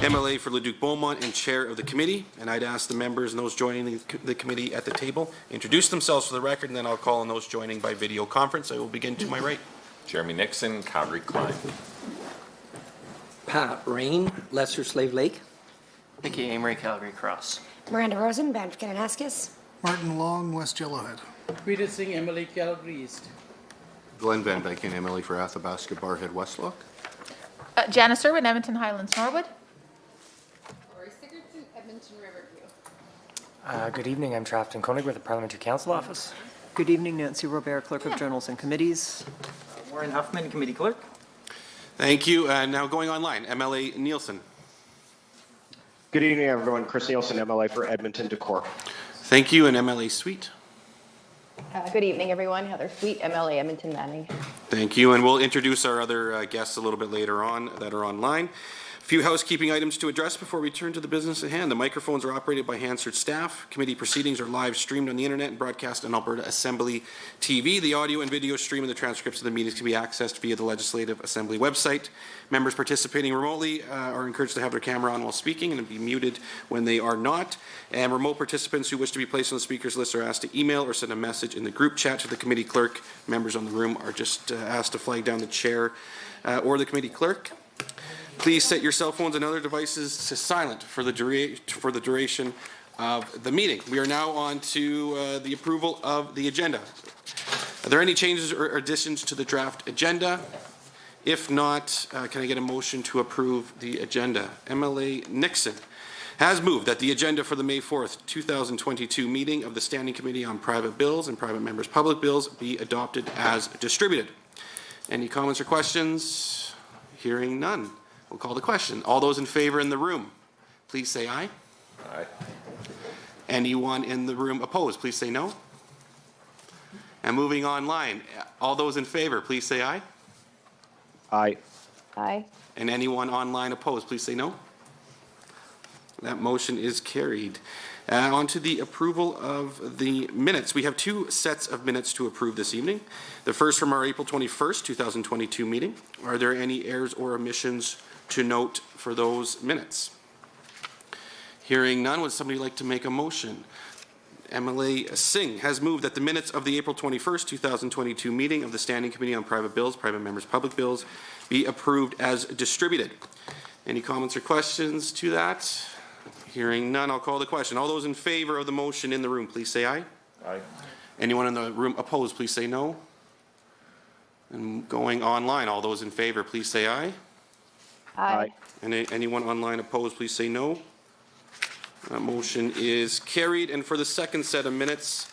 MLA for Leduc-Beaumont and Chair of the Committee. And I'd ask the members and those joining the committee at the table introduce themselves for the record, and then I'll call on those joining by video conference. I will begin to my right. Jeremy Nixon, Calgary Klein. Pat Rain, Lesser Slave Lake. Nikki Amory, Calgary Cross. Miranda Rosen, Banff Kananaskis. Martin Long, West Yellowhead. Peter Singh, Emily, Calgary East. Glenn Van Dyken, MLA for Athabasca, Barhead, Westlock. Janice Irwin, Edmonton Highlands, Norwood. Lori Sigurdsson, Edmonton Riverview. Good evening, I'm Trafton Koenig with the Parliamentary Council Office. Good evening, Nancy Robert, Clerk of Journals and Committees. Warren Huffman, Committee Clerk. Thank you. Now going online, MLA Nielsen. Good evening, everyone. Chris Nielsen, MLA for Edmonton Decor. Thank you. And MLA Sweet. Good evening, everyone. Heather Sweet, MLA Edmonton Manning. Thank you. And we'll introduce our other guests a little bit later on that are online. A few housekeeping items to address before we turn to the business at hand. The microphones are operated by Hansard staff. Committee proceedings are live streamed on the internet and broadcast on Alberta Assembly TV. The audio and video stream and the transcripts of the meetings can be accessed via the Legislative Assembly website. Members participating remotely are encouraged to have their camera on while speaking and be muted when they are not. And remote participants who wish to be placed on the speakers list are asked to email or send a message in the group chat to the committee clerk. Members on the room are just asked to flag down the chair or the committee clerk. Please set your cell phones and other devices to silent for the duration of the meeting. We are now on to the approval of the agenda. Are there any changes or additions to the draft agenda? If not, can I get a motion to approve the agenda? MLA Nixon has moved that the agenda for the May 4th, 2022 meeting of the Standing Committee on Private Bills and Private Members' Public Bills be adopted as distributed. Any comments or questions? Hearing none. We'll call the question. All those in favor in the room, please say aye. Aye. Anyone in the room opposed, please say no. And moving online, all those in favor, please say aye. Aye. Aye. And anyone online opposed, please say no. That motion is carried. On to the approval of the minutes. We have two sets of minutes to approve this evening. The first from our April 21st, 2022 meeting. Are there any errors or omissions to note for those minutes? Hearing none, would somebody like to make a motion? MLA Singh has moved that the minutes of the April 21st, 2022 meeting of the Standing Committee on Private Bills, Private Members' Public Bills be approved as distributed. Any comments or questions to that? Hearing none, I'll call the question. All those in favor of the motion in the room, please say aye. Aye. Anyone in the room opposed, please say no. And going online, all those in favor, please say aye. Aye. And anyone online opposed, please say no. That motion is carried. And for the second set of minutes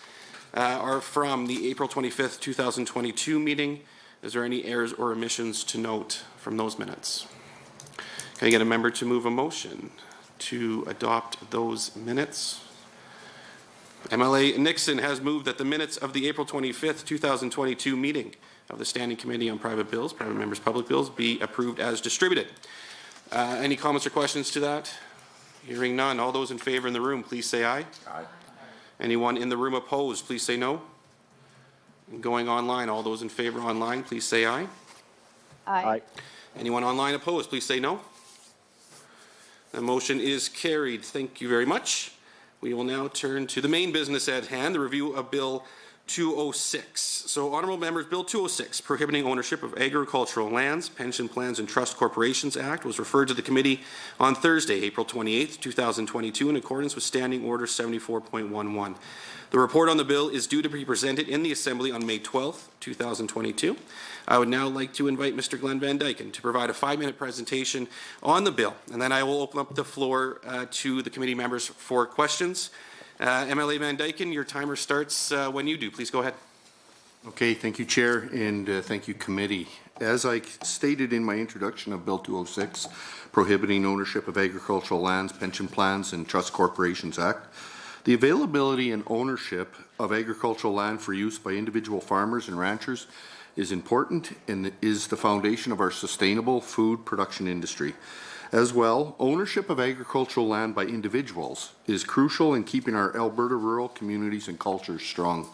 are from the April 25th, 2022 meeting. Is there any errors or omissions to note from those minutes? Can I get a member to move a motion to adopt those minutes? MLA Nixon has moved that the minutes of the April 25th, 2022 meeting of the Standing Committee on Private Bills, Private Members' Public Bills be approved as distributed. Any comments or questions to that? Hearing none. All those in favor in the room, please say aye. Aye. Anyone in the room opposed, please say no. And going online, all those in favor online, please say aye. Aye. Anyone online opposed, please say no. The motion is carried. Thank you very much. We will now turn to the main business at hand, the review of Bill 206. So, honourable members, Bill 206, Prohibiting Ownership of Agricultural Lands, Pension Plans and Trust Corporations Act, was referred to the committee on Thursday, April 28, 2022, in accordance with Standing Order 74.11. The report on the bill is due to be presented in the Assembly on May 12, 2022. I would now like to invite Mr. Glenn Van Dyken to provide a 5-minute presentation on the bill, and then I will open up the floor to the committee members for questions. MLA Van Dyken, your timer starts when you do. Please go ahead. Okay, thank you, Chair, and thank you, Committee. As I stated in my introduction of Bill 206, Prohibiting Ownership of Agricultural Lands, Pension Plans and Trust Corporations Act, the availability and ownership of agricultural land for use by individual farmers and ranchers is important and is the foundation of our sustainable food production industry. As well, ownership of agricultural land by individuals is crucial in keeping our Alberta rural communities and cultures strong.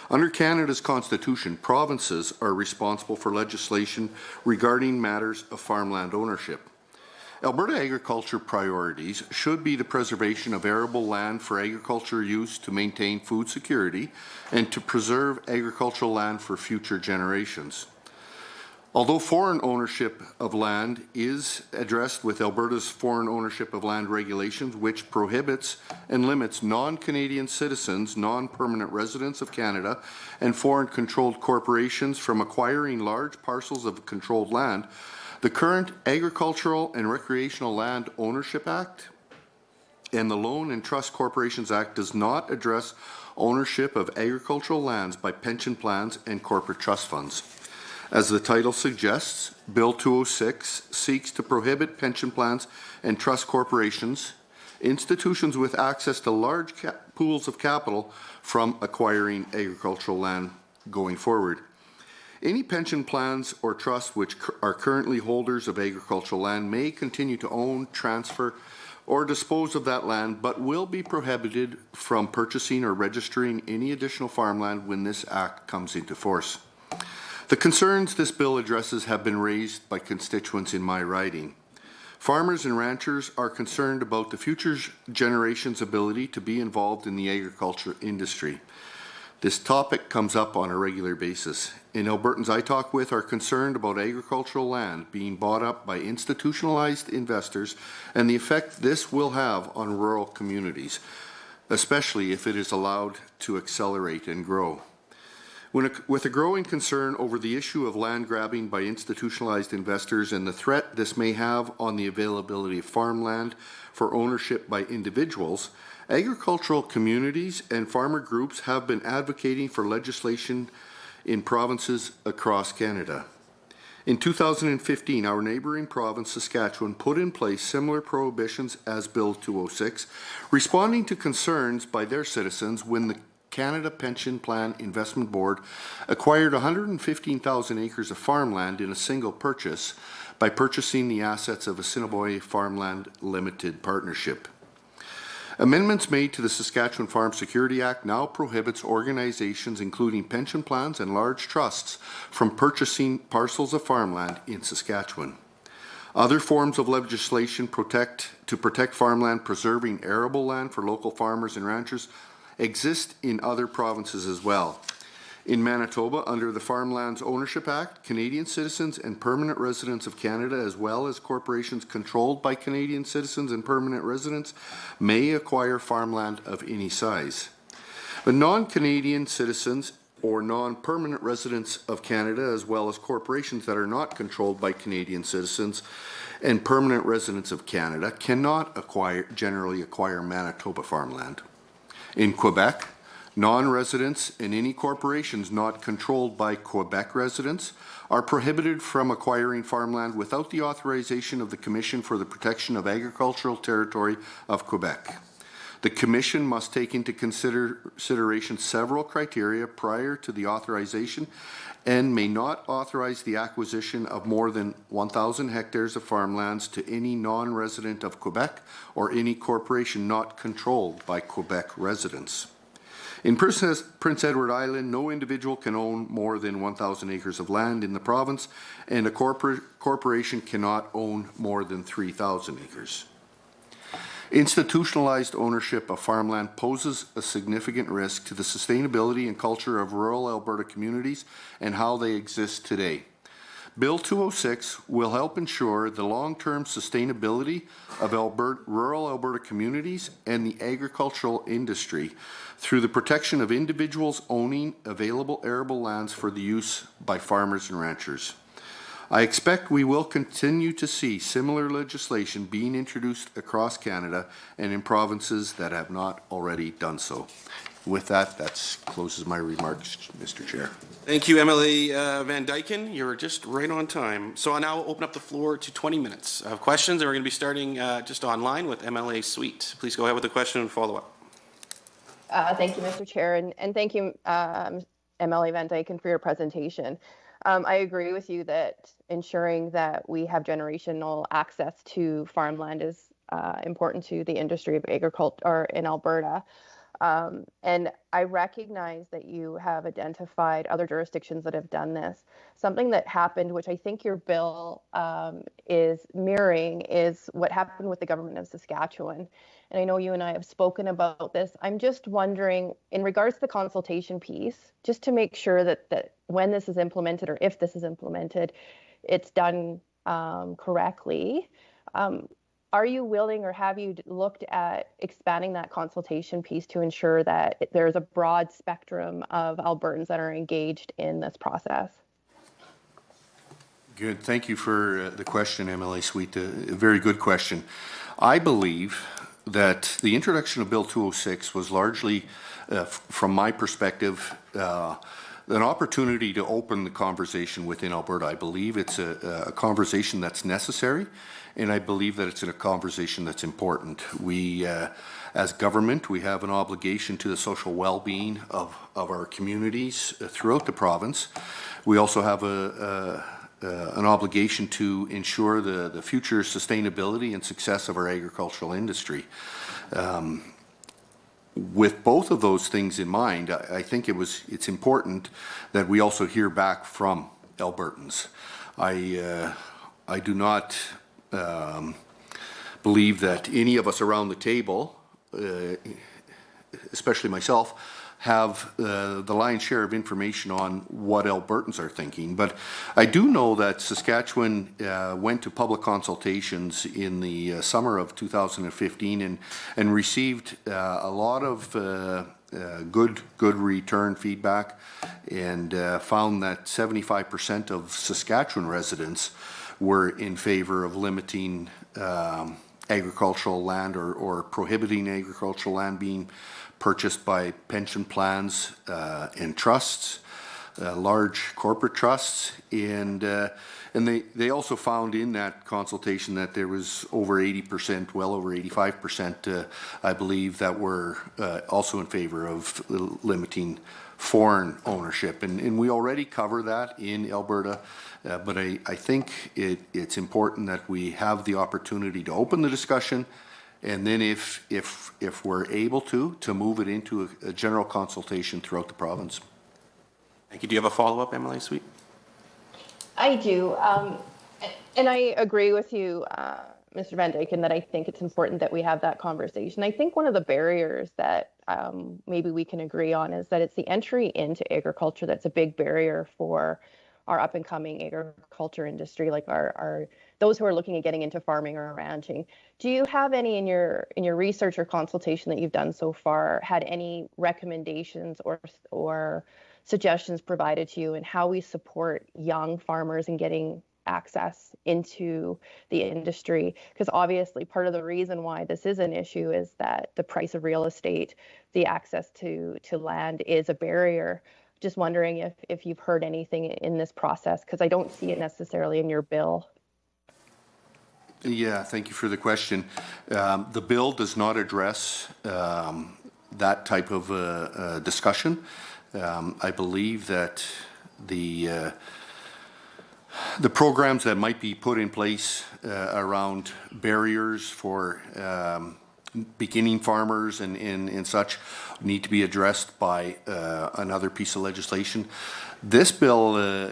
Under Canada's Constitution, provinces are responsible for legislation regarding matters of farmland ownership. Alberta agriculture priorities should be the preservation of arable land for agriculture use to maintain food security and to preserve agricultural land for future generations. Although foreign ownership of land is addressed with Alberta's foreign ownership of land regulations, which prohibits and limits non-Canadian citizens, non-permanent residents of Canada, and foreign-controlled corporations from acquiring large parcels of controlled land, the current Agricultural and Recreational Land Ownership Act and the Loan and Trust Corporations Act does not address ownership of agricultural lands by pension plans and corporate trust funds. As the title suggests, Bill 206 seeks to prohibit pension plans and trust corporations, institutions with access to large pools of capital, from acquiring agricultural land going forward. Any pension plans or trusts which are currently holders of agricultural land may continue to own, transfer, or dispose of that land, but will be prohibited from purchasing or registering any additional farmland when this act comes into force. The concerns this bill addresses have been raised by constituents in my riding. Farmers and ranchers are concerned about the future generation's ability to be involved in the agriculture industry. This topic comes up on a regular basis, and Albertans I talk with are concerned about agricultural land being bought up by institutionalized investors and the effect this will have on rural communities, especially if it is allowed to accelerate and grow. With a growing concern over the issue of land grabbing by institutionalized investors and the threat this may have on the availability of farmland for ownership by individuals, agricultural communities and farmer groups have been advocating for legislation in provinces across Canada. In 2015, our neighbouring province, Saskatchewan, put in place similar prohibitions as Bill 206, responding to concerns by their citizens when the Canada Pension Plan Investment Board acquired 115,000 acres of farmland in a single purchase by purchasing the assets of Assiniboia Farmland Limited Partnership. Amendments made to the Saskatchewan Farm Security Act now prohibits organizations, including pension plans and large trusts, from purchasing parcels of farmland in Saskatchewan. Other forms of legislation to protect farmland, preserving arable land for local farmers and ranchers, exist in other provinces as well. In Manitoba, under the Farmlands Ownership Act, Canadian citizens and permanent residents of Canada, as well as corporations controlled by Canadian citizens and permanent residents, may acquire farmland of any size. But non-Canadian citizens or non-permanent residents of Canada, as well as corporations that are not controlled by Canadian citizens and permanent residents of Canada, cannot generally acquire Manitoba farmland. In Quebec, non-residents and any corporations not controlled by Quebec residents are prohibited from acquiring farmland without the authorization of the Commission for the Protection of Agricultural Territory of Quebec. The Commission must take into consideration several criteria prior to the authorization and may not authorize the acquisition of more than 1,000 hectares of farmlands to any non-resident of Quebec or any corporation not controlled by Quebec residents. In Prince Edward Island, no individual can own more than 1,000 acres of land in the province, and a corporation cannot own more than 3,000 acres. Institutionalized ownership of farmland poses a significant risk to the sustainability and culture of rural Alberta communities and how they exist today. Bill 206 will help ensure the long-term sustainability of rural Alberta communities and the agricultural industry through the protection of individuals owning available arable lands for the use by farmers and ranchers. I expect we will continue to see similar legislation being introduced across Canada and in provinces that have not already done so. With that, that closes my remarks, Mr. Chair. Thank you, MLA Van Dyken. You're just right on time. So I now open up the floor to 20 minutes of questions, and we're going to be starting just online with MLA Sweet. Please go ahead with the question and follow up. Thank you, Mr. Chair, and thank you, MLA Van Dyken, for your presentation. I agree with you that ensuring that we have generational access to farmland is important to the industry of agriculture in Alberta. And I recognize that you have identified other jurisdictions that have done this. Something that happened, which I think your bill is mirroring, is what happened with the government of Saskatchewan. And I know you and I have spoken about this. I'm just wondering, in regards to the consultation piece, just to make sure that when this is implemented, or if this is implemented, it's done correctly. Are you willing, or have you looked at expanding that consultation piece to ensure that there's a broad spectrum of Albertans that are engaged in this process? Good. Thank you for the question, MLA Sweet. A very good question. I believe that the introduction of Bill 206 was largely, from my perspective, an opportunity to open the conversation within Alberta. I believe it's a conversation that's necessary, and I believe that it's a conversation that's important. We, as government, we have an obligation to the social well-being of our communities throughout the province. We also have an obligation to ensure the future sustainability and success of our agricultural industry. With both of those things in mind, I think it's important that we also hear back from Albertans. I do not believe that any of us around the table, especially myself, have the lion's share of information on what Albertans are thinking. But I do know that Saskatchewan went to public consultations in the summer of 2015 and received a lot of good return feedback, and found that 75% of Saskatchewan residents were in favor of limiting agricultural land or prohibiting agricultural land being purchased by pension plans and trusts, large corporate trusts, and they also found in that consultation that there was over 80%, well over 85%, I believe, that were also in favor of limiting foreign ownership, and we already cover that in Alberta, but I think it's important that we have the opportunity to open the discussion. And then if we're able to move it into a general consultation throughout the province. Thank you. Do you have a follow-up, MLA Sweet? I do. And I agree with you, Mr. Van Dyken, that I think it's important that we have that conversation. I think one of the barriers that maybe we can agree on is that it's the entry into agriculture that's a big barrier for our up-and-coming agriculture industry, like our those who are looking at getting into farming or ranching. Do you have any in your research or consultation that you've done so far had any recommendations or suggestions provided to you in how we support young farmers in getting access into the industry? Because obviously part of the reason why this is an issue is that the price of real estate, the access to land is a barrier. Just wondering if you've heard anything in this process, because I don't see it necessarily in your bill. Yeah, thank you for the question. The bill does not address that type of discussion. I believe that the programs that might be put in place around barriers for beginning farmers and such need to be addressed by another piece of legislation. This bill,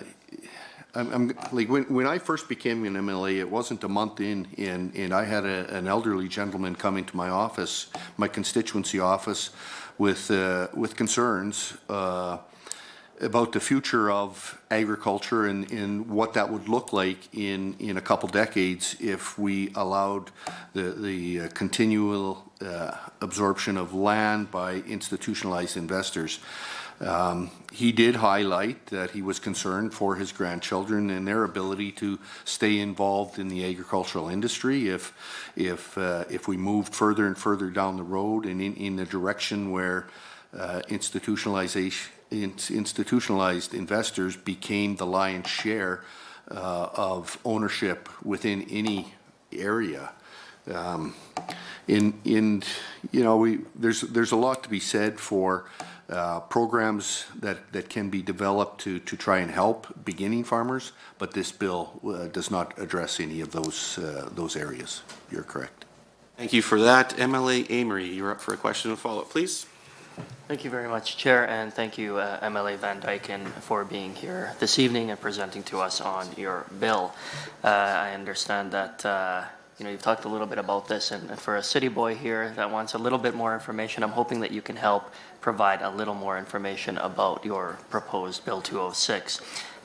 I'm like when I first became an MLA, it wasn't a month in, and I had an elderly gentleman come into my office, my constituency office, with concerns about the future of agriculture and what that would look like in a couple decades if we allowed the continual absorption of land by institutionalized investors. He did highlight that he was concerned for his grandchildren and their ability to stay involved in the agricultural industry if we moved further and further down the road and in the direction where institutionalized investors became the lion's share of ownership within any area. There's a lot to be said for programs that can be developed to try and help beginning farmers, but this bill does not address any of those areas. You're correct. Thank you for that. MLA Amory, you're up for a question and follow-up, please. Thank you very much, Chair, and thank you, MLA Van Dyken, for being here this evening and presenting to us on your bill. I understand that you've talked a little bit about this, and for a city boy here that wants a little bit more information, I'm hoping that you can help provide a little more information about your proposed Bill 206.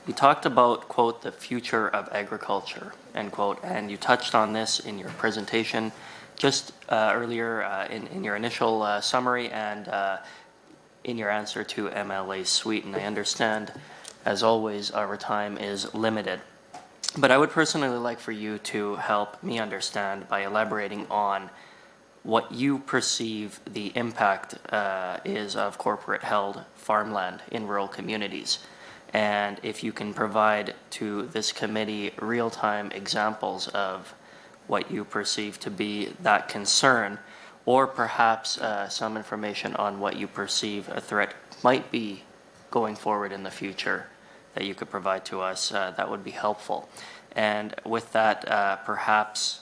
You talked about, quote, the future of agriculture, end quote, and you touched on this in your presentation just earlier in your initial summary and in your answer to MLA Sweet. And I understand, as always, our time is limited. But I would personally like for you to help me understand by elaborating on what you perceive the impact is of corporate-held farmland in rural communities. And if you can provide to this committee real-time examples of what you perceive to be that concern, or perhaps some information on what you perceive a threat might be going forward in the future that you could provide to us, that would be helpful. And with that, perhaps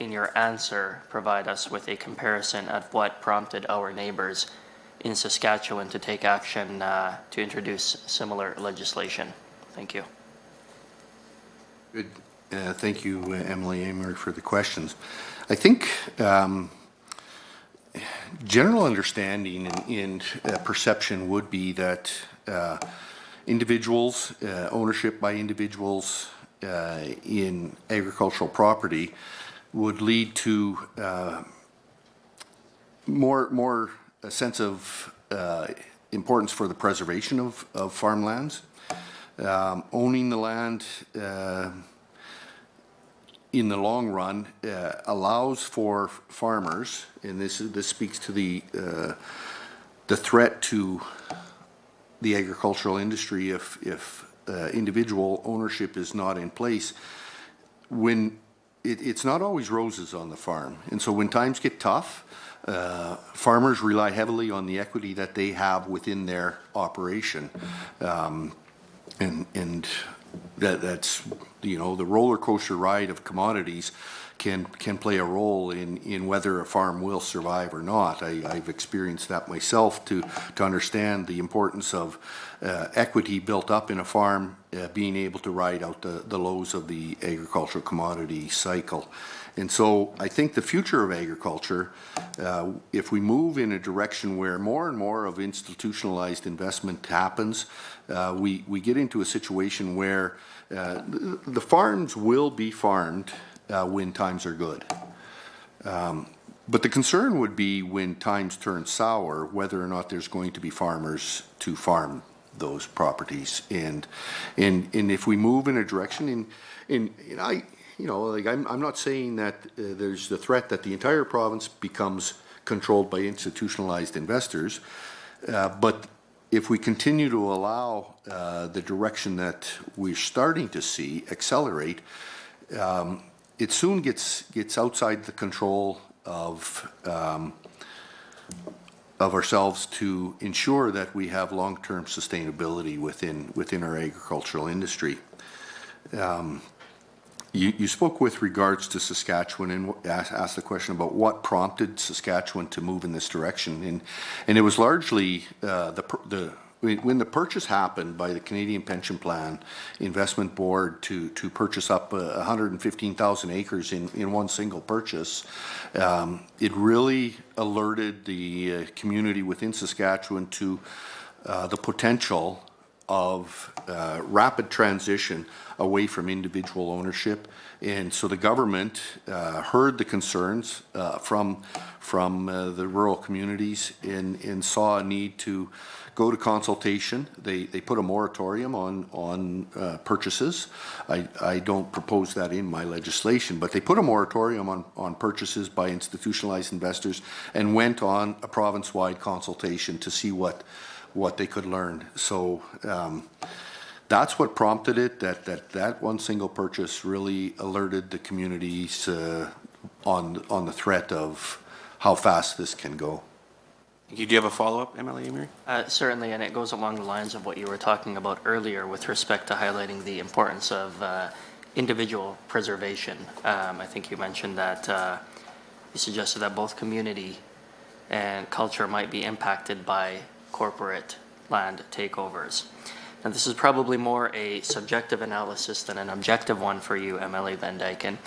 in your answer, provide us with a comparison of what prompted our neighbors in Saskatchewan to take action to introduce similar legislation. Thank you. Good. Thank you, Emily Amory, for the questions. I think general understanding and perception would be that individuals, ownership by individuals in agricultural property would lead to more a sense of importance for the preservation of farmlands. Owning the land in the long run allows for farmers, and this speaks to the threat to the agricultural industry if individual ownership is not in place. When it's not always roses on the farm, and so when times get tough, farmers rely heavily on the equity that they have within their operation, and that's the roller coaster ride of commodities can play a role in whether a farm will survive or not. I've experienced that myself to understand the importance of equity built up in a farm being able to ride out the lows of the agricultural commodity cycle. And so I think the future of agriculture, if we move in a direction where more and more of institutionalized investment happens, we get into a situation where the farms will be farmed when times are good. But the concern would be when times turn sour, whether or not there's going to be farmers to farm those properties. And if we move in a direction, I'm not saying that there's the threat that the entire province becomes controlled by institutionalized investors, but if we continue to allow the direction that we're starting to see accelerate, it soon gets outside the control of ourselves to ensure that we have long-term sustainability within our agricultural industry. You spoke with regards to Saskatchewan and asked the question about what prompted Saskatchewan to move in this direction, and it was largely when the purchase happened by the Canadian Pension Plan Investment Board to purchase up 115,000 acres in one single purchase. It really alerted the community within Saskatchewan to the potential of rapid transition away from individual ownership. And so the government heard the concerns from the rural communities and saw a need to go to consultation. They put a moratorium on purchases. I don't propose that in my legislation, but they put a moratorium on purchases by institutionalized investors and went on a province-wide consultation to see what they could learn. So that's what prompted it, that one single purchase really alerted the communities on the threat of how fast this can go. Do you have a follow-up, MLA Amory? Certainly, and it goes along the lines of what you were talking about earlier with respect to highlighting the importance of individual preservation. I think you mentioned that you suggested that both community and culture might be impacted by corporate land takeovers. And this is probably more a subjective analysis than an objective one for you, MLA Van Dyken.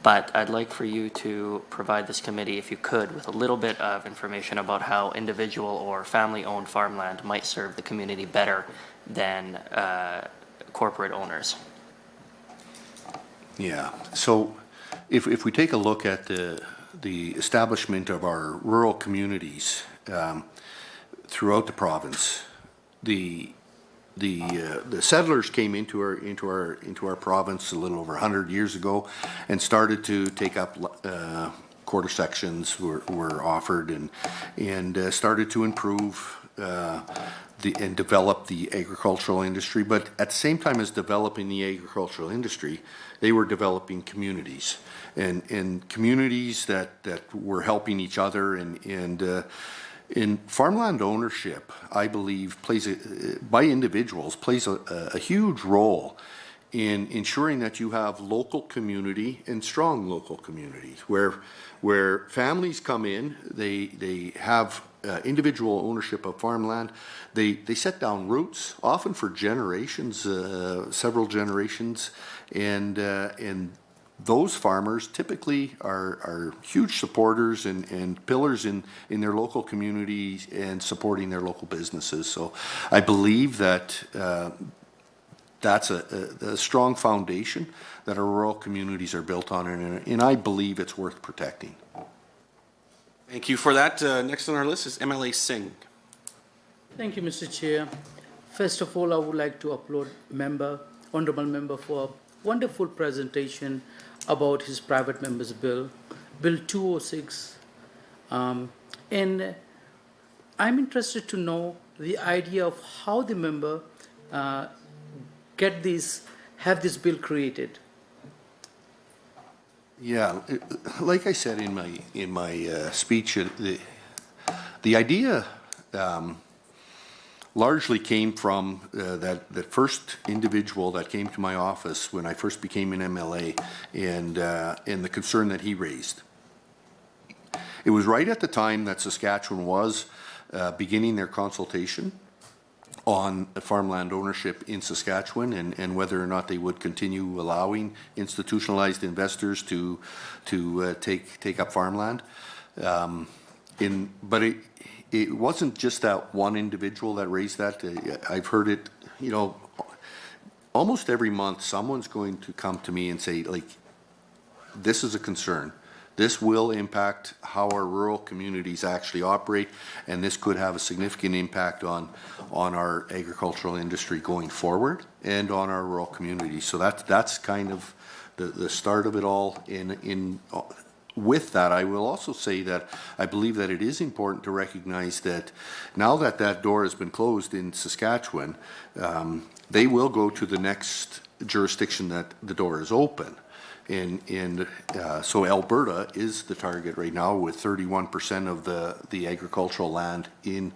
But I'd like for you to provide this committee, if you could, with a little bit of information about how individual or family-owned farmland might serve the community better than corporate owners. Yeah, so if we take a look at the establishment of our rural communities throughout the province, the settlers came into our province a little over 100 years ago and started to take up quarter sections were offered and started to improve and develop the agricultural industry. But at the same time as developing the agricultural industry, they were developing communities and communities that were helping each other in farmland ownership, I believe, by individuals plays a huge role in ensuring that you have local community and strong local communities where families come in, they have individual ownership of farmland, they set down roots, often for generations, several generations, and those farmers typically are huge supporters and pillars in their local communities and supporting their local businesses. So I believe that that's a strong foundation that our rural communities are built on, and I believe it's worth protecting. Thank you for that. Next on our list is MLA Singh. Thank you, Mr. Chair. First of all, I would like to applaud honorable member for a wonderful presentation about his private member's bill, Bill 206. And I'm interested to know the idea of how the member have this bill created. Yeah, like I said in my speech, the idea largely came from that first individual that came to my office when I first became an MLA, and the concern that he raised. It was right at the time that Saskatchewan was beginning their consultation on farmland ownership in Saskatchewan and whether or not they would continue allowing institutionalized investors to take up farmland. But it wasn't just that one individual that raised that. I've heard it, almost every month someone's going to come to me and say, like, this is a concern. This will impact how our rural communities actually operate, and this could have a significant impact on our agricultural industry going forward and on our rural communities. So that's kind of the start of it all. With that, I will also say that I believe that it is important to recognize that now that door has been closed in Saskatchewan, they will go to the next jurisdiction that the door is open. So Alberta is the target right now with 31% of the agricultural land in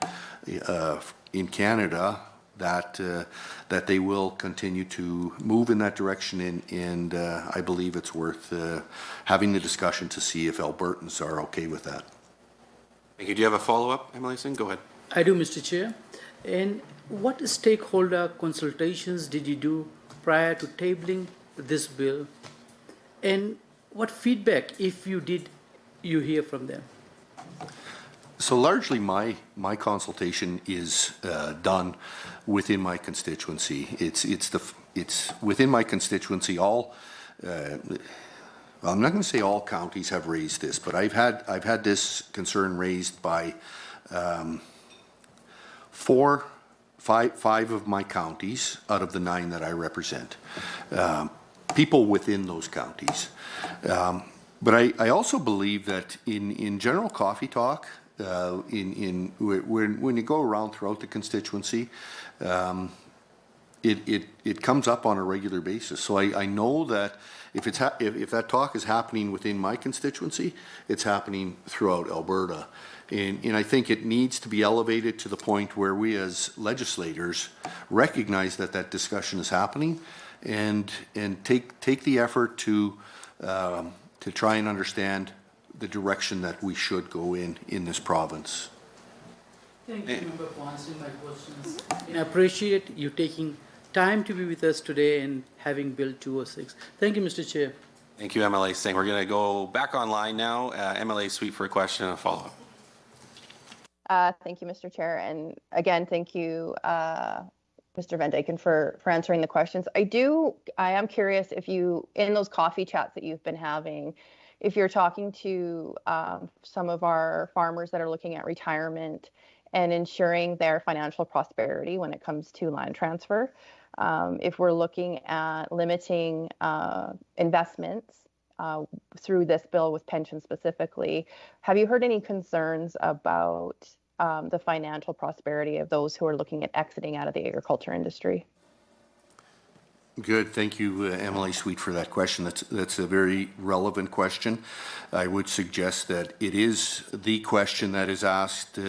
Canada that they will continue to move in that direction, and I believe it's worth having the discussion to see if Albertans are okay with that. Thank you. Do you have a follow-up, MLA Singh? Go ahead. I do, Mr. Chair. And what stakeholder consultations did you do prior to tabling this bill? And what feedback, if you did, you hear from them? So largely my consultation is done within my constituency. It's within my constituency. All I'm not going to say all counties have raised this, but I've had this concern raised by five of my counties out of the 9 that I represent. People within those counties. But I also believe that in general coffee talk, when you go around throughout the constituency, it comes up on a regular basis. So I know that if that talk is happening within my constituency, it's happening throughout Alberta. And I think it needs to be elevated to the point where we as legislators recognize that discussion is happening and take the effort to try and understand the direction that we should go in this province. Thank you, Member, for answering my questions. And I appreciate you taking time to be with us today and having Bill 206. Thank you, Mr. Chair. Thank you, MLA Singh. We're going to go back online now. MLA Sweet for a question and a follow-up. Thank you, Mr. Chair. And again, thank you, Mr. Van Dyken, for answering the questions. I am curious if you, in those coffee chats that you've been having, if you're talking to some of our farmers that are looking at retirement and ensuring their financial prosperity when it comes to land transfer, if we're looking at limiting investments through this bill with pensions specifically, have you heard any concerns about the financial prosperity of those who are looking at exiting out of the agriculture industry? Good. Thank you, Emily Sweet, for that question. That's a very relevant question. I would suggest that it is the question that is asked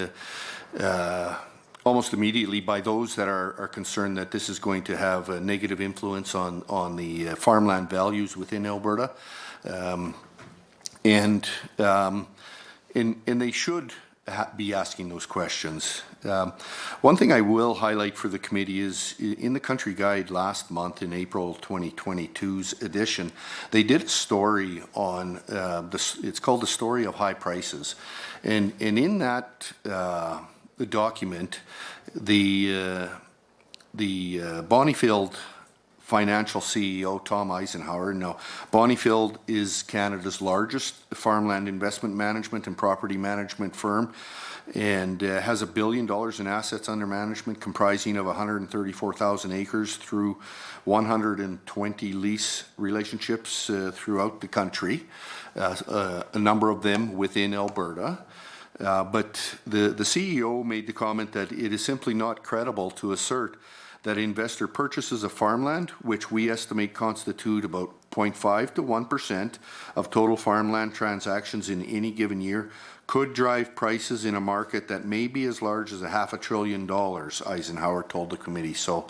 almost immediately by those that are concerned that this is going to have a negative influence on the farmland values within Alberta. And they should be asking those questions. One thing I will highlight for the committee is in the Country Guide last month, in April 2022's edition, they did a story on it's called The Story of High Prices, and in that the document, the Bonnyfield financial CEO, Tom Eisenhower. Now, Bonnyfield is Canada's largest farmland investment management and property management firm, and has $1 billion in assets under management comprising of 134,000 acres through 120 lease relationships throughout the country, a number of them within Alberta. But the CEO made the comment that it is simply not credible to assert that investor purchases of farmland, which we estimate constitute about 0.5 to 1% of total farmland transactions in any given year, could drive prices in a market that may be as large as $500 billion, Eisenhower told the committee. So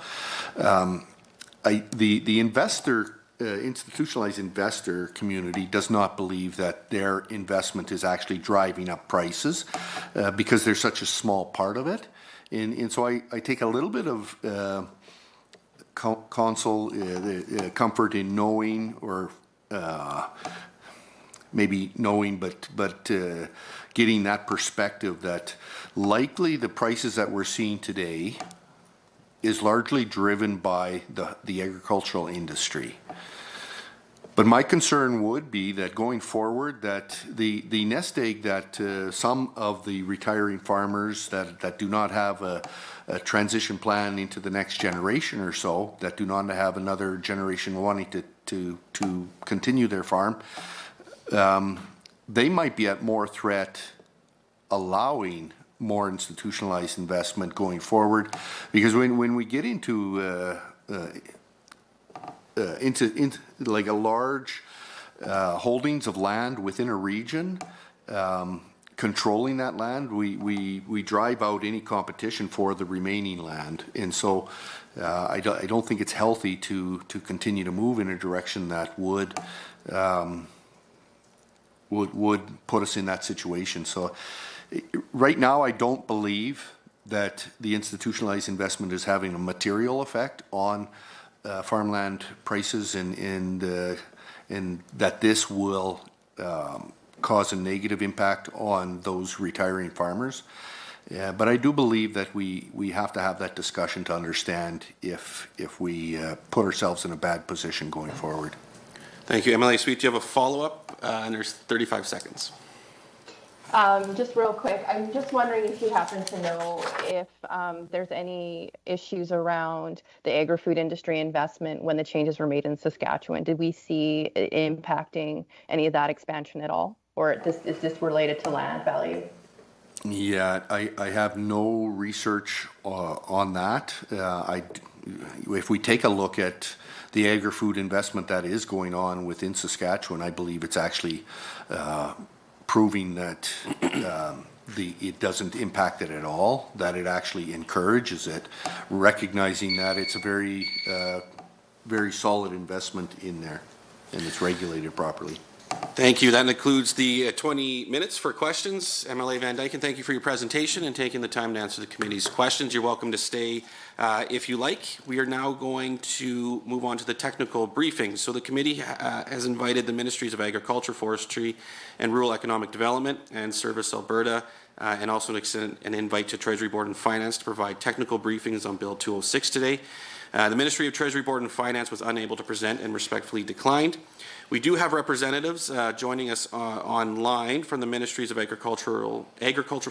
the investor, institutionalized investor community does not believe that their investment is actually driving up prices because they're such a small part of it. And so I take a little bit of comfort in knowing, or maybe knowing, but getting that perspective that likely the prices that we're seeing today is largely driven by the agricultural industry. But my concern would be that going forward, that the nest egg that some of the retiring farmers that do not have a transition plan into the next generation or so, that do not have another generation wanting to continue their farm, they might be at more threat allowing more institutionalized investment going forward, because when we get into like a large holdings of land within a region, controlling that land, we drive out any competition for the remaining land. And so I don't think it's healthy to continue to move in a direction that would put us in that situation. So right now, I don't believe that the institutionalized investment is having a material effect on farmland prices, and that this will cause a negative impact on those retiring farmers. But I do believe that we have to have that discussion to understand if we put ourselves in a bad position going forward. Thank you. MLA Sweet, do you have a follow-up? And there's 35 seconds. Just real quick, I'm just wondering if you happen to know if there's any issues around the agri-food industry investment when the changes were made in Saskatchewan. Did we see it impacting any of that expansion at all? Or is this related to land value? Yeah, I have no research on that. If we take a look at the agri-food investment that is going on within Saskatchewan, I believe it's actually proving that it doesn't impact it at all, that it actually encourages it, recognizing that it's a very solid investment in there and it's regulated properly. Thank you. That includes the 20 minutes for questions. MLA Van Dyken, thank you for your presentation and taking the time to answer the committee's questions. You're welcome to stay if you like. We are now going to move on to the technical briefings. So the committee has invited the Ministries of Agriculture, Forestry and Rural Economic Development and Service Alberta and also an invite to Treasury Board and Finance to provide technical briefings on Bill 206 today. The Ministry of Treasury Board and Finance was unable to present and respectfully declined. We do have representatives joining us online from the Ministries of Agriculture,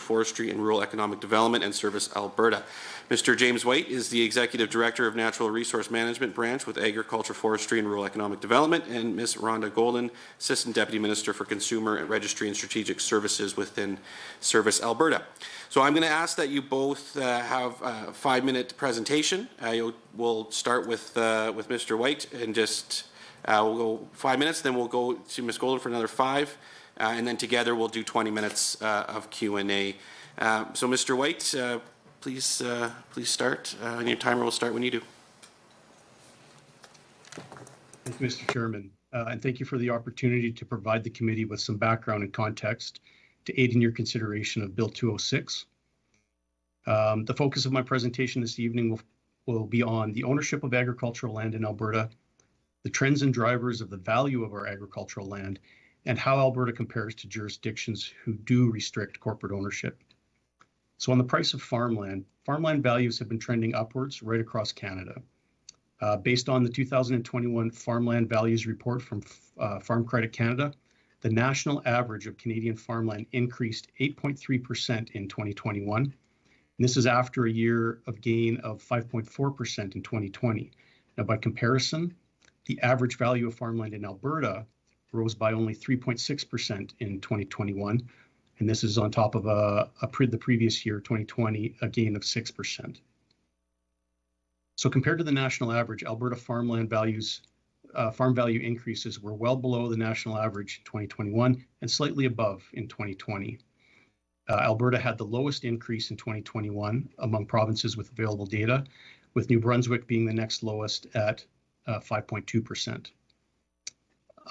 Forestry and Rural Economic Development and Service Alberta. Mr. James White is the Executive Director of Natural Resource Management Branch with Agriculture, Forestry and Rural Economic Development, and Ms. Rhonda Golden, Assistant Deputy Minister for Consumer Registry and Strategic Services within Service Alberta. So I'm going to ask that you both have a 5-minute presentation. We'll start with Mr. White and just we'll go 5 minutes, then we'll go to Ms. Golden for another 5, and then together we'll do 20 minutes of Q&A. So Mr. White, please start, and your timer will start when you do. Thank you, Mr. Chairman, and thank you for the opportunity to provide the committee with some background and context to aid in your consideration of Bill 206. The focus of my presentation this evening will be on the ownership of agricultural land in Alberta, the trends and drivers of the value of our agricultural land, and how Alberta compares to jurisdictions who do restrict corporate ownership. So on the price of farmland values have been trending upwards right across Canada. Based on the 2021 Farmland Values Report from Farm Credit Canada, the national average of Canadian farmland increased 8.3% in 2021. And this is after a year of gain of 5.4% in 2020. Now, by comparison, the average value of farmland in Alberta rose by only 3.6% in 2021, and this is on top of the previous year, 2020, a gain of 6%. So compared to the national average, Alberta farmland values, farm value increases were well below the national average in 2021 and slightly above in 2020. Alberta had the lowest increase in 2021 among provinces with available data, with New Brunswick being the next lowest at 5.2%.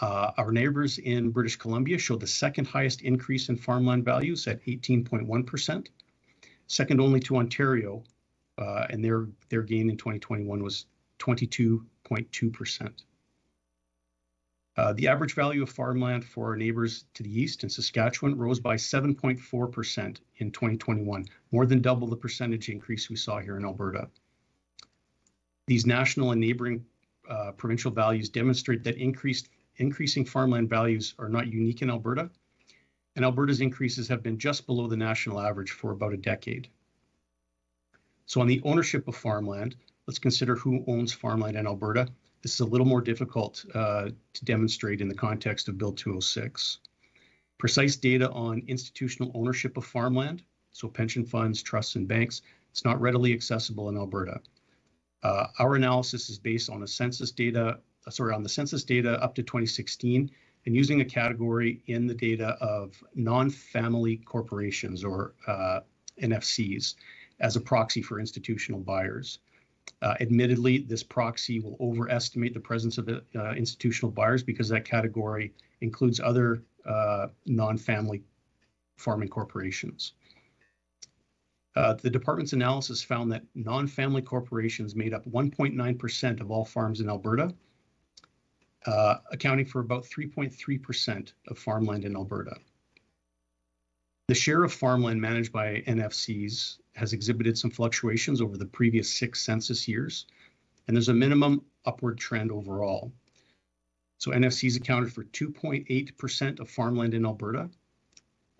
Our neighbors in British Columbia showed the second highest increase in farmland values at 18.1%, second only to Ontario, and their gain in 2021 was 22.2%. The average value of farmland for our neighbors to the east in Saskatchewan rose by 7.4% in 2021, more than double the percentage increase we saw here in Alberta. These national and neighboring provincial values demonstrate that increasing farmland values are not unique in Alberta, and Alberta's increases have been just below the national average for about a decade. So on the ownership of farmland, let's consider who owns farmland in Alberta. This is a little more difficult to demonstrate in the context of Bill 206. Precise data on institutional ownership of farmland, so pension funds, trusts, and banks, it's not readily accessible in Alberta. Our analysis is based on the census data up to 2016, and using a category in the data of non-family corporations, or NFCs, as a proxy for institutional buyers. Admittedly, this proxy will overestimate the presence of institutional buyers because that category includes other non-family farming corporations. The department's analysis found that non-family corporations made up 1.9% of all farms in Alberta, accounting for about 3.3% of farmland in Alberta. The share of farmland managed by NFCs has exhibited some fluctuations over the previous 6 census years, and there's a minimum upward trend overall. So NFCs accounted for 2.8% of farmland in Alberta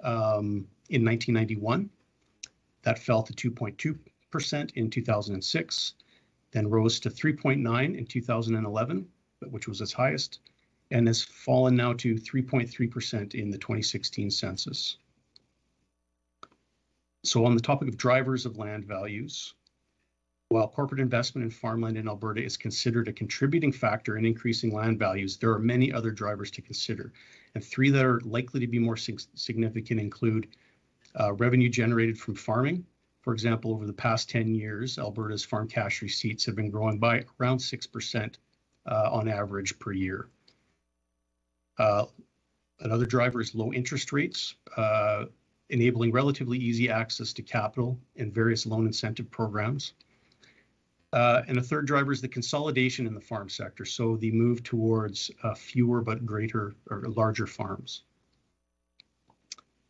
in 1991. That fell to 2.2% in 2006, then rose to 3.9% in 2011, which was its highest, and has fallen now to 3.3% in the 2016 census. So on the topic of drivers of land values, while corporate investment in farmland in Alberta is considered a contributing factor in increasing land values, there are many other drivers to consider. And 3 that are likely to be more significant include revenue generated from farming. For example, over the past 10 years, Alberta's farm cash receipts have been growing by around 6% on average per year. Another driver is low interest rates, enabling relatively easy access to capital and various loan incentive programs. And a third driver is the consolidation in the farm sector, so the move towards fewer but greater or larger farms.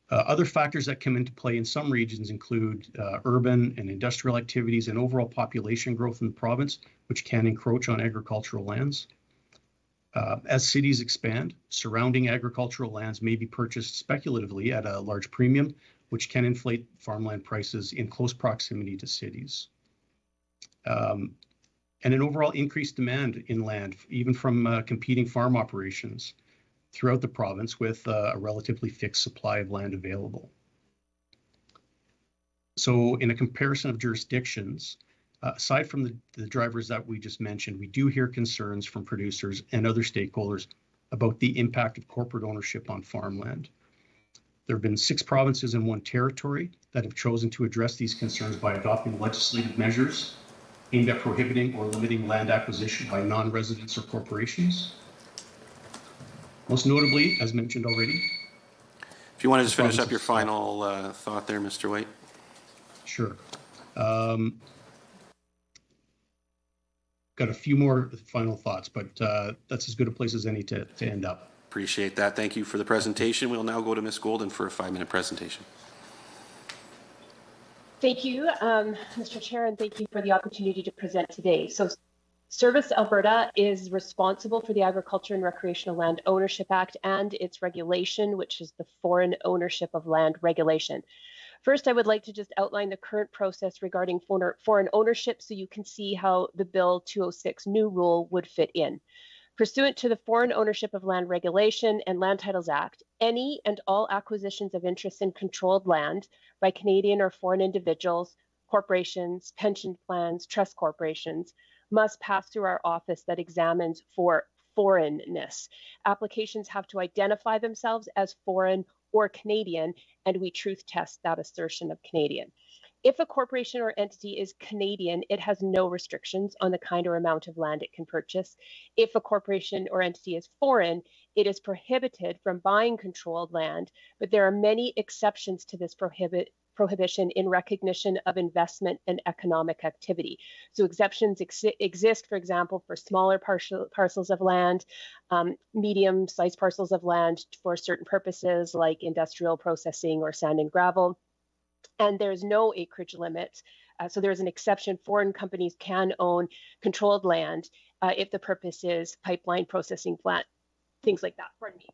Other factors that come into play in some regions include urban and industrial activities and overall population growth in the province, which can encroach on agricultural lands. As cities expand, surrounding agricultural lands may be purchased speculatively at a large premium, which can inflate farmland prices in close proximity to cities. And an overall increased demand in land, even from competing farm operations throughout the province with a relatively fixed supply of land available. So in a comparison of jurisdictions, aside from the drivers that we just mentioned, we do hear concerns from producers and other stakeholders about the impact of corporate ownership on farmland. There have been 6 provinces and 1 territory that have chosen to address these concerns by adopting legislative measures aimed at prohibiting or limiting land acquisition by non-residents or corporations. Most notably, as mentioned already. If you want to just finish up your final thought there, Mr. White. Sure. Got a few more final thoughts, but that's as good a place as any to end up. Appreciate that. Thank you for the presentation. We'll now go to Ms. Golden for a 5-minute presentation. Thank you, Mr. Chair, and thank you for the opportunity to present today. So Service Alberta is responsible for the Agriculture and Recreational Land Ownership Act and its regulation, which is the Foreign Ownership of Land Regulation. First, I would like to just outline the current process regarding foreign ownership so you can see how the Bill 206 new rule would fit in. Pursuant to the Foreign Ownership of Land Regulation and Land Titles Act, any and all acquisitions of interest in controlled land by Canadian or foreign individuals, corporations, pension plans, trust corporations must pass through our office that examines for foreignness. Applications have to identify themselves as foreign or Canadian, and we truth test that assertion of Canadian. If a corporation or entity is Canadian, it has no restrictions on the kind or amount of land it can purchase. If a corporation or entity is foreign, it is prohibited from buying controlled land, but there are many exceptions to this prohibition in recognition of investment and economic activity. So exceptions exist, for example, for smaller parcels of land, medium-sized parcels of land for certain purposes like industrial processing or sand and gravel. And there's no acreage limit. So there's an exception. Foreign companies can own controlled land if the purpose is pipeline processing plant, things like that. Pardon me.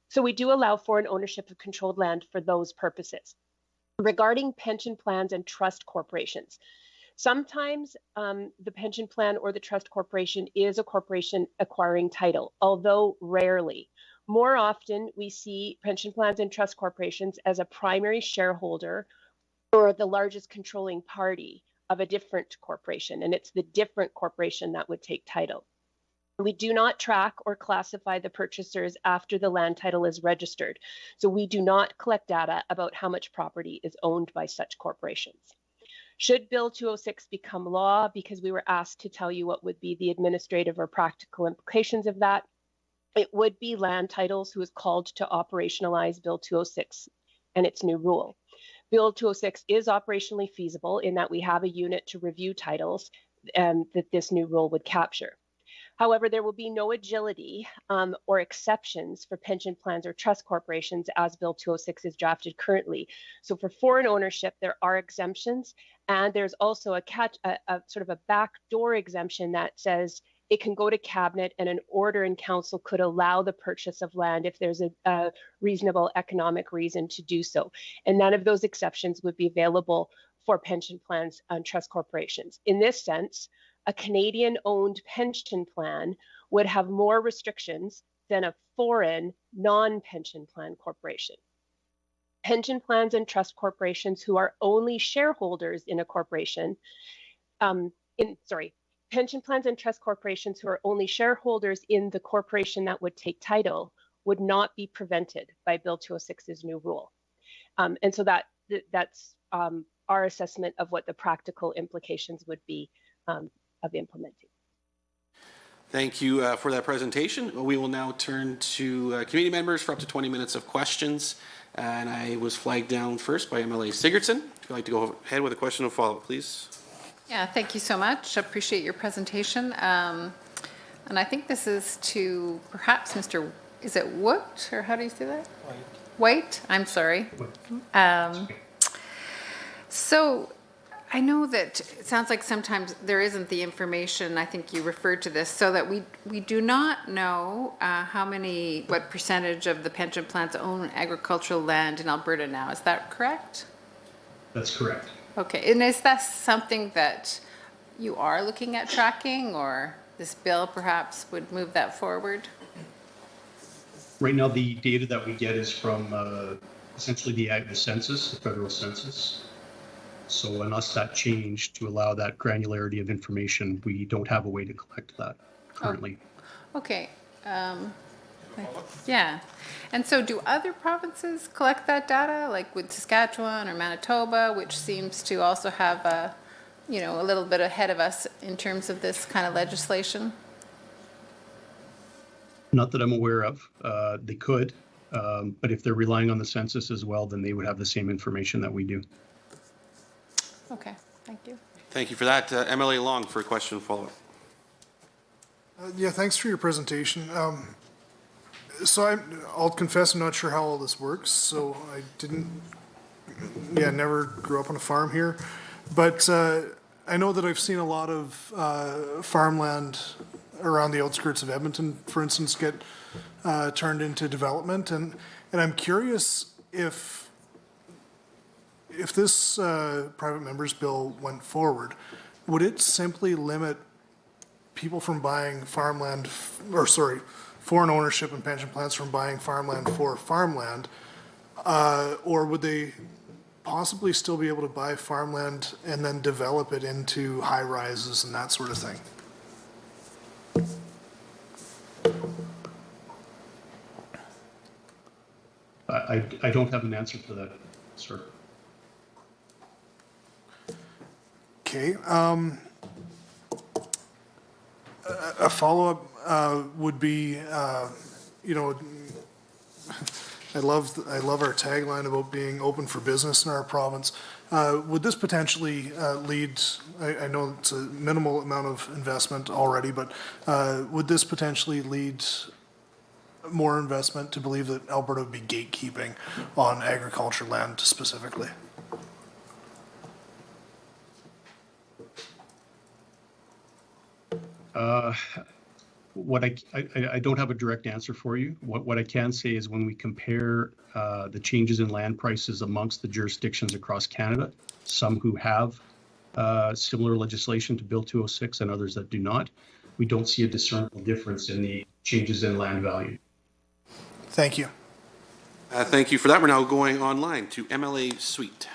So we do allow foreign ownership of controlled land for those purposes. Regarding pension plans and trust corporations, sometimes the pension plan or the trust corporation is a corporation acquiring title, although rarely. More often, we see pension plans and trust corporations as a primary shareholder or the largest controlling party of a different corporation, and it's the different corporation that would take title. We do not track or classify the purchasers after the land title is registered, so we do not collect data about how much property is owned by such corporations. Should Bill 206 become law, because we were asked to tell you what would be the administrative or practical implications of that, it would be Land Titles who is called to operationalize Bill 206 and its new rule. Bill 206 is operationally feasible in that we have a unit to review titles that this new rule would capture. However, there will be no agility or exceptions for pension plans or trust corporations as Bill 206 is drafted currently. So for foreign ownership, there are exemptions, and there's also a sort of a backdoor exemption that says it can go to cabinet and an order in council could allow the purchase of land if there's a reasonable economic reason to do so. And none of those exceptions would be available for pension plans and trust corporations. In this sense, a Canadian-owned pension plan would have more restrictions than a foreign non-pension plan corporation. Pension plans and trust corporations who are only shareholders in a corporation, pension plans and trust corporations who are only shareholders in the corporation that would take title would not be prevented by Bill 206's new rule. And so that's our assessment of what the practical implications would be of implementing. Thank you for that presentation. We will now turn to committee members for up to 20 minutes of questions. And I was flagged down first by MLA Sigurdsson. If you'd like to go ahead with a question of follow-up, please. Yeah, thank you so much. Appreciate your presentation. And I think this is to perhaps Mr. Is it Wood, or how do you say that? White. I'm sorry. So I know that it sounds like sometimes there isn't the information. I think you referred to this, so that we do not know what percentage of the pension plans own agricultural land in Alberta now. Is that correct? That's correct. Okay, and is that something that you are looking at tracking, or this bill perhaps would move that forward? Right now, the data that we get is from essentially the census, the federal census. So unless that changed to allow that granularity of information, we don't have a way to collect that currently. Oh, okay. Yeah. And so do other provinces collect that data, like with Saskatchewan or Manitoba, which seems to also have a little bit ahead of us in terms of this kind of legislation? Not that I'm aware of. They could, but if they're relying on the census as well, then they would have the same information that we do. Okay, thank you. Thank you for that. MLA Long for a question and follow-up. Yeah, thanks for your presentation. So I'll confess I'm not sure how all this works. So I never grew up on a farm here. But I know that I've seen a lot of farmland around the outskirts of Edmonton, for instance, get turned into development. And I'm curious if this private members bill went forward, would it simply limit people from buying farmland, foreign ownership and pension plans from buying farmland for farmland, or would they possibly still be able to buy farmland and then develop it into high rises and that sort of thing? I don't have an answer for that, sir. Okay. A follow-up would be, I love our tagline about being open for business in our province. Would this potentially lead, I know it's a minimal amount of investment already, but would this potentially lead more investment to believe that Alberta would be gatekeeping on agriculture land specifically? What I don't have a direct answer for you. What I can say is when we compare the changes in land prices amongst the jurisdictions across Canada, some who have similar legislation to Bill 206 and others that do not, we don't see a discernible difference in the changes in land value. Thank you. Thank you for that. We're now going online to MLA Sweet.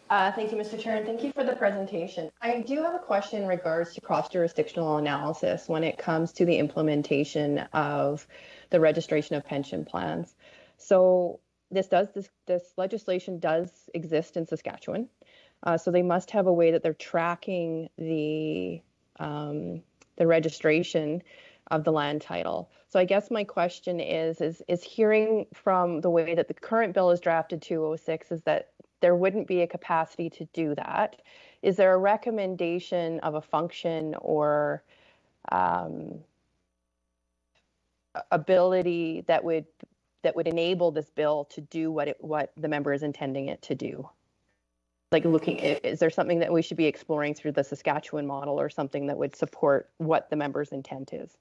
Thank you, Mr. Chair, and thank you for the presentation. I do have a question in regards to cross-jurisdictional analysis when it comes to the implementation of the registration of pension plans. So this legislation does exist in Saskatchewan. So they must have a way that they're tracking the registration of the land title. So I guess my question is hearing from the way that the current bill is drafted 206 is that there wouldn't be a capacity to do that. Is there a recommendation of a function or ability that would enable this bill to do what the member is intending it to do? Like is there something that we should be exploring through the Saskatchewan model or something that would support what the member's intent is?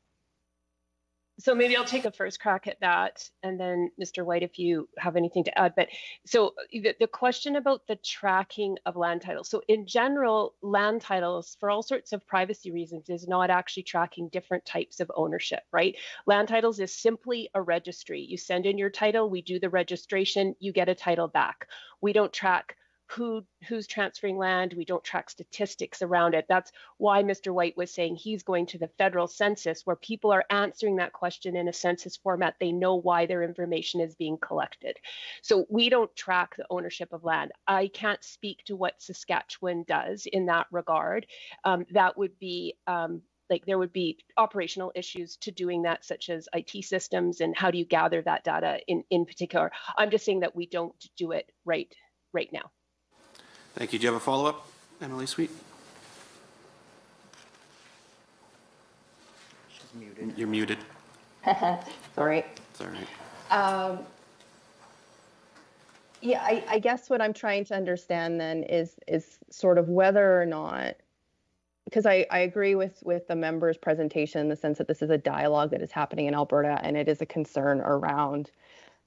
So maybe I'll take a first crack at that, and then Mr. White, if you have anything to add. But so the question about the tracking of land titles. So in general, land titles, for all sorts of privacy reasons, is not actually tracking different types of ownership, right? Land titles is simply a registry. You send in your title, we do the registration, you get a title back. We don't track who's transferring land. We don't track statistics around it. That's why Mr. White was saying he's going to the federal census, where people are answering that question in a census format. They know why their information is being collected. So we don't track the ownership of land. I can't speak to what Saskatchewan does in that regard. That would be there would be operational issues to doing that, such as IT systems and how do you gather that data in particular. I'm just saying that we don't do it right now. Thank you. Do you have a follow-up, Emily Sweet? She's muted. You're muted. Sorry. It's all right. Yeah, I guess what I'm trying to understand then is sort of whether or not, because I agree with the member's presentation in the sense that this is a dialogue that is happening in Alberta and it is a concern around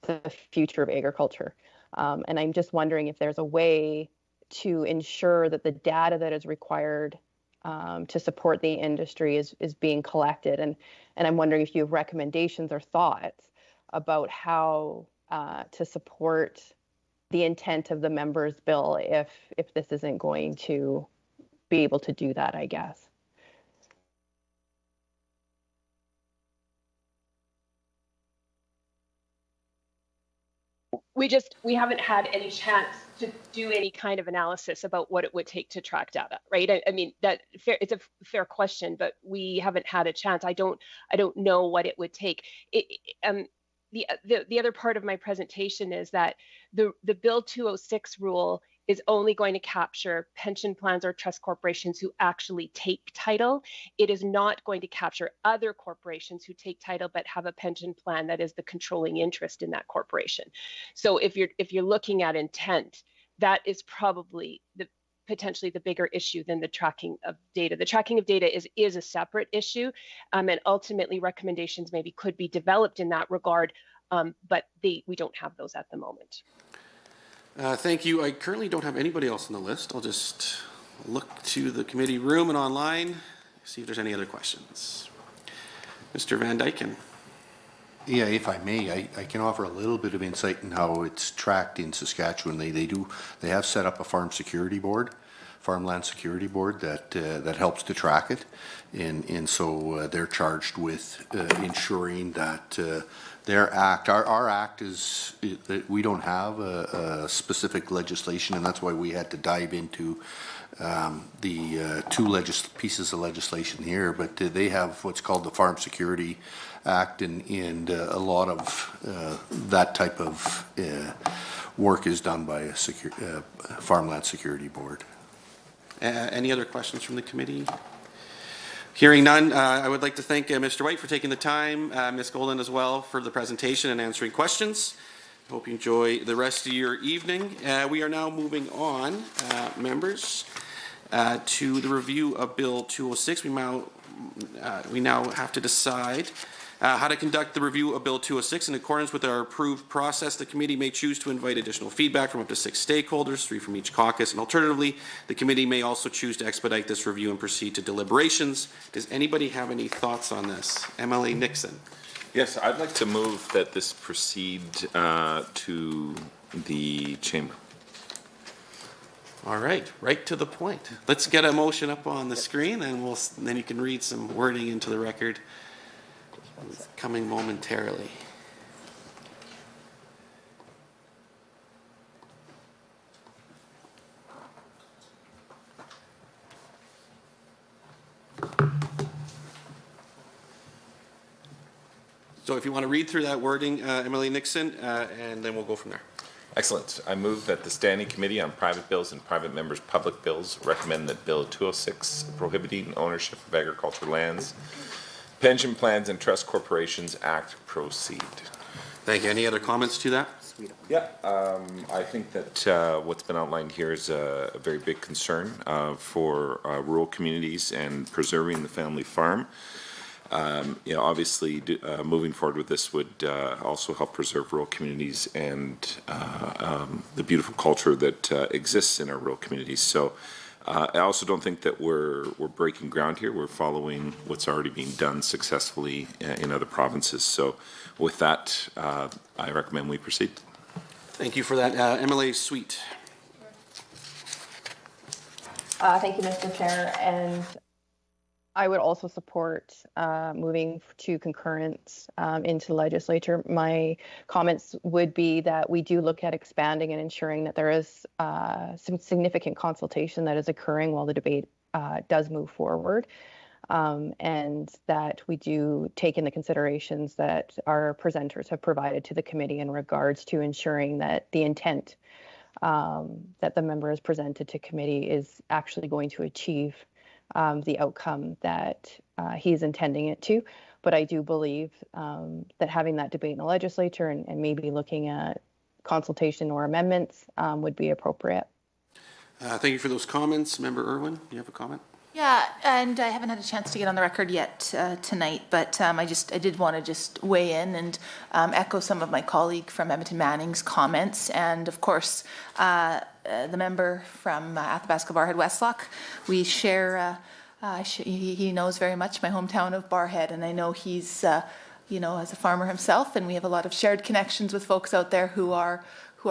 the future of agriculture. And I'm just wondering if there's a way to ensure that the data that is required to support the industry is being collected. And I'm wondering if you have recommendations or thoughts about how to support the intent of the member's bill if this isn't going to be able to do that, I guess. We haven't had any chance to do any kind of analysis about what it would take to track data, right? I mean, it's a fair question, but we haven't had a chance. I don't know what it would take. The other part of my presentation is that the Bill 206 rule is only going to capture pension plans or trust corporations who actually take title. It is not going to capture other corporations who take title but have a pension plan that is the controlling interest in that corporation. So if you're looking at intent, that is probably potentially the bigger issue than the tracking of data. The tracking of data is a separate issue, and ultimately recommendations maybe could be developed in that regard, but we don't have those at the moment. Thank you. I currently don't have anybody else on the list. I'll just look to the committee room and online, see if there's any other questions. Mr. Van Dyken. Yeah, if I may, I can offer a little bit of insight in how it's tracked in Saskatchewan. They have set up a farmland security board that helps to track it, and so they're charged with ensuring that their act, our act is that we don't have a specific legislation, and that's why we had to dive into the two pieces of legislation here. But they have what's called the Farm Security Act, and a lot of that type of work is done by a farmland security board. Any other questions from the committee? Hearing none, I would like to thank Mr. White for taking the time, Ms. Golden as well for the presentation and answering questions. Hope you enjoy the rest of your evening. We are now moving on, members, to the review of Bill 206. We now have to decide how to conduct the review of Bill 206. In accordance with our approved process, the committee may choose to invite additional feedback from up to 6 stakeholders, 3 from each caucus, and alternatively, the committee may also choose to expedite this review and proceed to deliberations. Does anybody have any thoughts on this? MLA Nixon. Yes, I'd like to move that this proceed to the chamber. All right, right to the point. Let's get a motion up on the screen, and then you can read some wording into the record. It's coming momentarily. So if you want to read through that wording, Emily Nixon, and then we'll go from there. Excellent. I move that the Standing Committee on Private Bills and Private Members' Public Bills recommend that Bill 206, prohibiting ownership of agricultural lands, Pension Plans and Trust Corporations Act, proceed. Thank you. Any other comments to that? Yeah, I think that what's been outlined here is a very big concern for rural communities and preserving the family farm. Obviously, moving forward with this would also help preserve rural communities and the beautiful culture that exists in our rural communities. So I also don't think that we're breaking ground here. We're following what's already being done successfully in other provinces. So with that, I recommend we proceed. Thank you for that. MLA Sweet. Thank you, Mr. Chair. And I would also support moving to concurrent into the legislature. My comments would be that we do look at expanding and ensuring that there is some significant consultation that is occurring while the debate does move forward. And that we do take in the considerations that our presenters have provided to the committee in regards to ensuring that the intent that the member has presented to committee is actually going to achieve the outcome that he's intending it to. But I do believe that having that debate in the legislature and maybe looking at consultation or amendments would be appropriate. Thank you for those comments. Member Irwin, do you have a comment? Yeah, and I haven't had a chance to get on the record yet tonight, but I did want to just weigh in and echo some of my colleague from Edmonton Manning's comments, and of course the member from Athabasca Barhead Westlock. We share. He knows very much my hometown of Barhead, and I know he's as a farmer himself, and we have a lot of shared connections with folks out there who are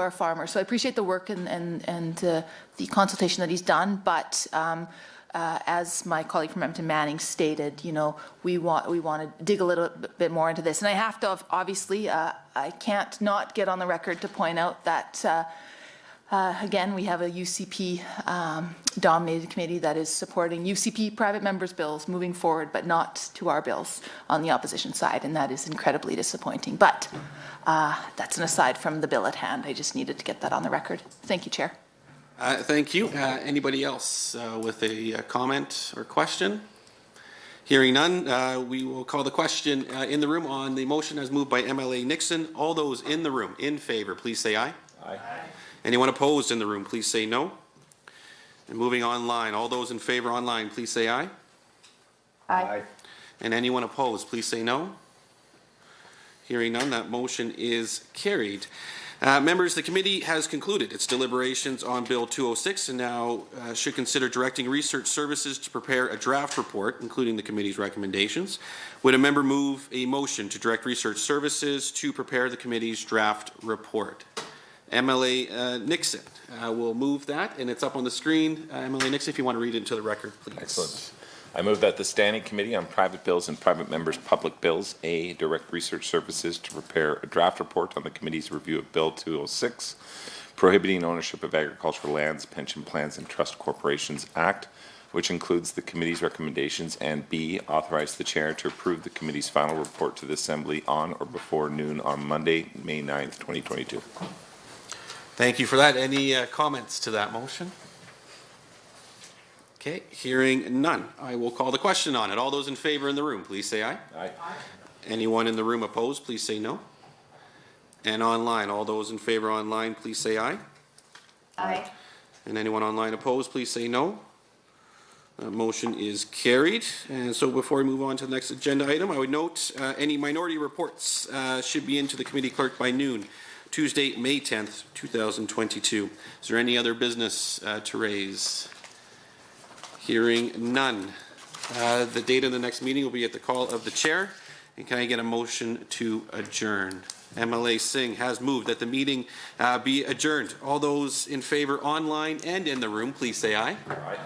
farmers. So I appreciate the work and the consultation that he's done, but. As my colleague from Edmonton Manning stated, we want to dig a little bit more into this. And I have to, obviously, I can't not get on the record to point out that, again, we have a UCP-dominated committee that is supporting UCP private members' bills moving forward, but not to our bills on the opposition side, and that is incredibly disappointing. But that's an aside from the bill at hand. I just needed to get that on the record. Thank you, Chair. Thank you. Anybody else with a comment or question? Hearing none, we will call the question in the room on the motion as moved by MLA Nixon. All those in the room in favor, please say aye. Aye. Anyone opposed in the room, please say no. And moving online, all those in favor online, please say aye. Aye. And anyone opposed, please say no. Hearing none, that motion is carried. Members, the committee has concluded its deliberations on Bill 206 and now should consider directing research services to prepare a draft report, including the committee's recommendations. Would a member move a motion to direct research services to prepare the committee's draft report? MLA Nixon will move that, and it's up on the screen. MLA Nixon, if you want to read it into the record, please. Excellent. I move that the Standing Committee on Private Bills and Private Members' Public Bills, A, direct research services to prepare a draft report on the committee's review of Bill 206, Prohibiting Ownership of Agricultural Lands, Pension Plans and Trust Corporations Act, which includes the committee's recommendations, and B, authorize the chair to approve the committee's final report to the Assembly on or before noon on Monday, May 9th, 2022. Thank you for that. Any comments to that motion? Okay, hearing none. I will call the question on it. All those in favor in the room, please say aye. Aye. Anyone in the room opposed, please say no. And online, all those in favor online, please say aye. Aye. And anyone online opposed, please say no. Motion is carried. And so before we move on to the next agenda item, I would note any minority reports should be into the committee clerk by noon, Tuesday, May 10th, 2022. Is there any other business to raise? Hearing none. The date of the next meeting will be at the call of the chair. And can I get a motion to adjourn? MLA Singh has moved that the meeting be adjourned. All those in favor online and in the room, please say aye. Aye.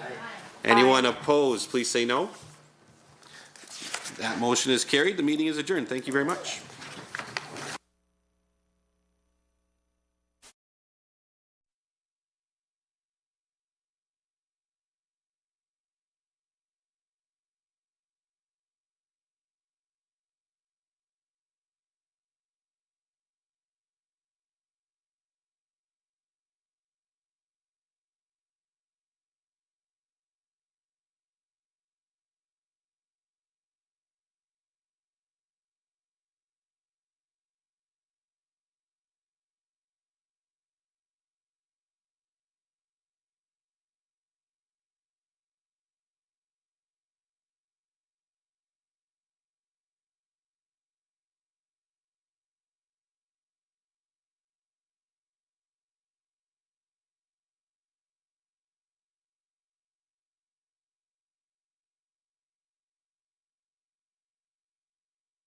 Anyone opposed, please say no. That motion is carried. The meeting is adjourned. Thank you very much.